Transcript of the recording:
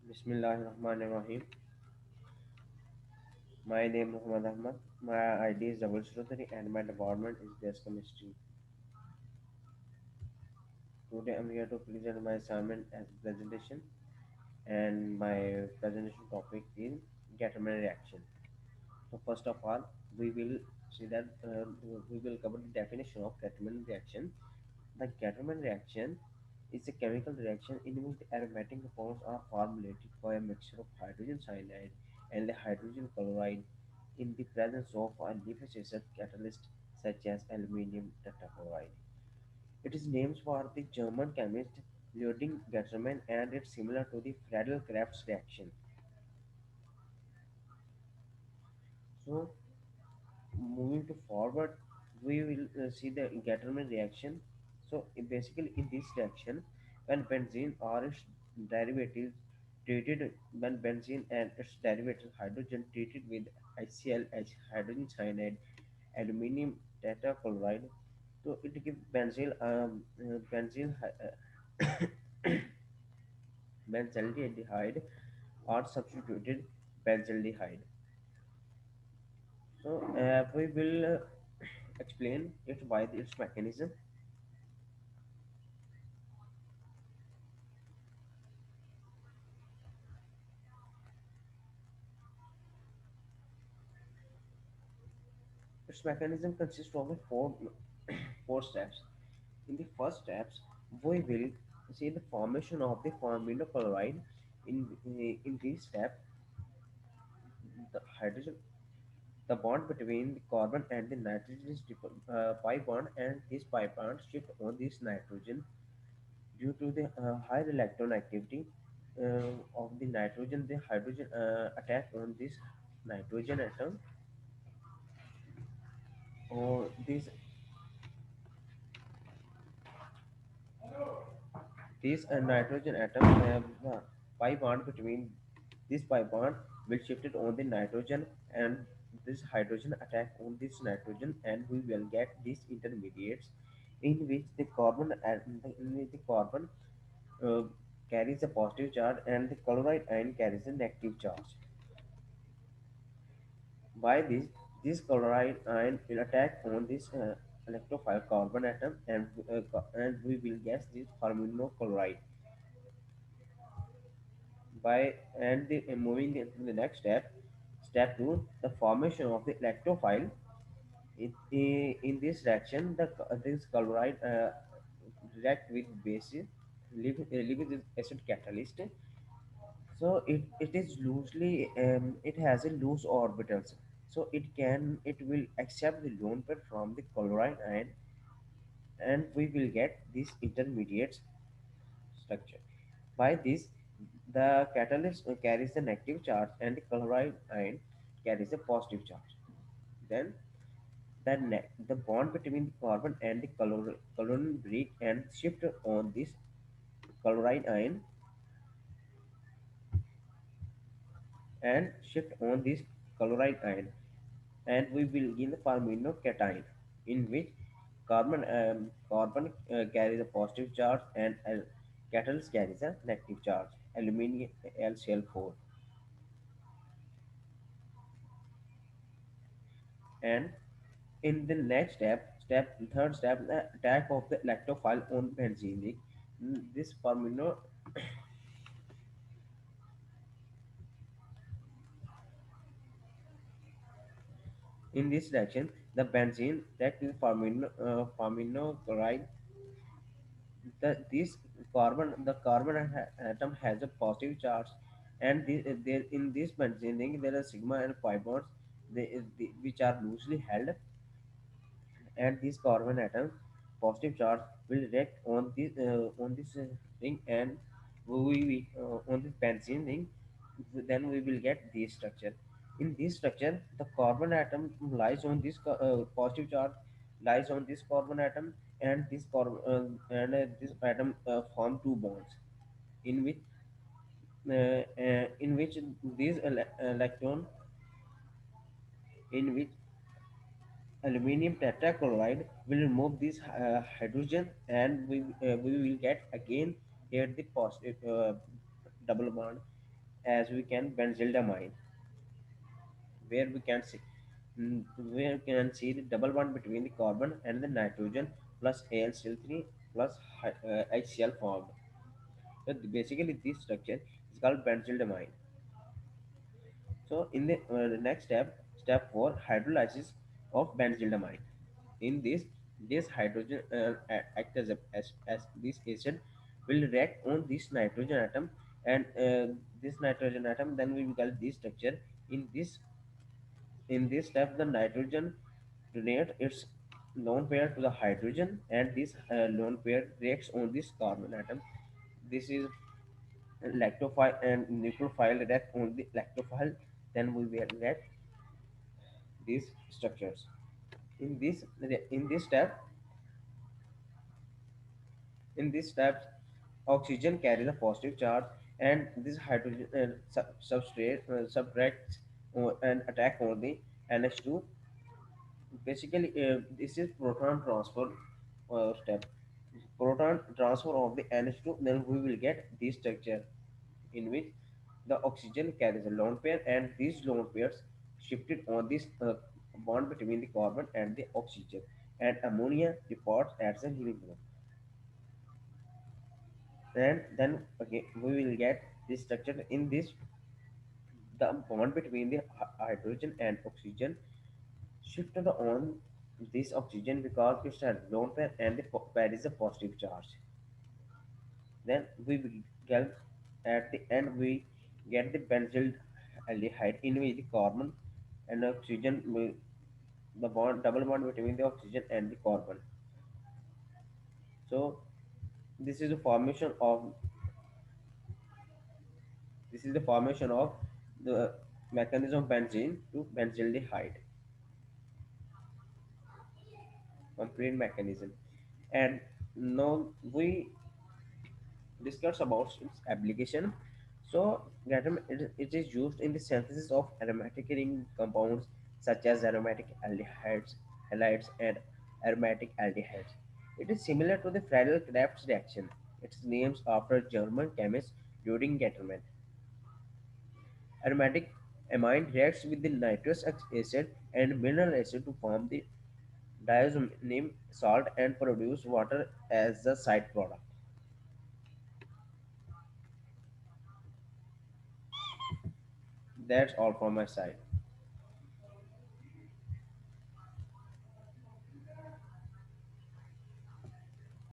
Bismillahirrahmanirrahim. My name is Muhammad Ahmad. My ID is 0003 and my department is gas chemistry. Today I'm here to present my assignment as presentation and my presentation topic is Gatterman reaction. So first of all, we will see that we will cover the definition of Gatterman reaction. The Gatterman reaction is a chemical reaction in which the aromatic compounds are formulated by a mixture of hydrogen cyanide and the hydrogen chloride in the presence of a lipolysis catalyst such as aluminum tetrachloride. It is named for the German chemist Ludwig Gattermann and it's similar to the Friedel-Crafts reaction. So moving to forward, we will see the Gattermann reaction. So basically in this reaction, when benzene or its derivatives treated when benzene and its derivatives hydrogen treated with HCl as hydrogen cyanide, aluminum tetrachloride, so it gives benzaldehyde or substituted benzaldehyde. So we will explain it by its mechanism. Its mechanism consists of the four steps. In the first steps, we will see the formation of the formimino-chloride. In this step, the hydrogen, the bond between the carbon and the nitrogen is pi bond, and this pi bond shift on this nitrogen due to the high electron activity of the nitrogen. The hydrogen attack on this nitrogen atom or this nitrogen atom have pi bond between this pi bond will shift it on the nitrogen and this hydrogen attack on this nitrogen and we will get these intermediates in which the carbon in which the carbon uh, carries a positive charge and the chloride ion carries a negative charge. By this chloride ion will attack on this electrophile carbon atom and we will get this formimino-chloride. By and the, moving into the next step, step 2, the formation of the electrophile. In this reaction, this chloride react with bases, leaving this acid catalyst. So it is loosely, it has a loose orbitals. So it will accept the lone pair from the chloride ion, and we will get this intermediate structure. By this, the catalyst carries the negative charge and the chloride ion carries a positive charge. Then the bond between the carbon and the chlorine break and shift on this chloride ion and shift on this chloride ion and we will gain the formimino-cation in which carbon carries a positive charge and catalyst carries a negative charge, aluminium LCl4. And in the next third step, the attack of the electrophile on benzene. This formula, in this reaction, the benzene that is formimino-chloride. The carbon atom has a positive charge, and there in this benzene ring there are sigma and pi bonds, which are loosely held, and these carbon atoms positive charge will react on this ring and on this benzene ring. Then we will get this structure. In this structure, the carbon atom lies on this positive charge lies on this carbon atom, and this atom form two bonds in which these electron in which aluminum tetrachloride will remove this hydrogen, and we will get again here the positive double bond. as we can benzaldamine, where we can see where we can see the double bond between the carbon and the nitrogen plus Al3 plus HCl formed. So basically, this structure is called benzaldamine. So in the next step, step 4, hydrolysis of benzaldamine. In this hydrogen act as this acid will react on this nitrogen atom, and this nitrogen atom then we will get this structure. In this step, the nitrogen donates its lone pair to the hydrogen, and this lone pair reacts on this carbon atom. This is lactophile and nucleophile react on the lactophile. Then we will get these structures. In this step, in this step, oxygen carries a positive charge, and this hydrogen subtracts and attack on the NH2. Basically, this is proton transfer step. Proton transfer of the NH2, then we will get this structure in which the oxygen carries a lone pair, and these lone pairs shifted on this bond between the carbon and the oxygen, and ammonia departs as a healing group. And then okay, we will get this structure in this the bond between the hydrogen and oxygen shifted on this oxygen because it's a lone pair and the pair is a positive charge. Then we will get at the end we get the benzyl aldehyde in which the carbon and oxygen will the bond double bond between the oxygen and the carbon. So this is the formation of the mechanism of benzene to benzaldehyde, complete mechanism. And now we discuss about its application. So, it is used in the synthesis of aromatic ring compounds such as aromatic aldehydes, halides, and aromatic aldehydes. It is similar to the Friedel-Crafts reaction. It is named after German chemist Ludwig Gattermann. Aromatic amine reacts with the nitrous acid and mineral acid to form the diazoxime salt and produce water as the side product. That's all from my side.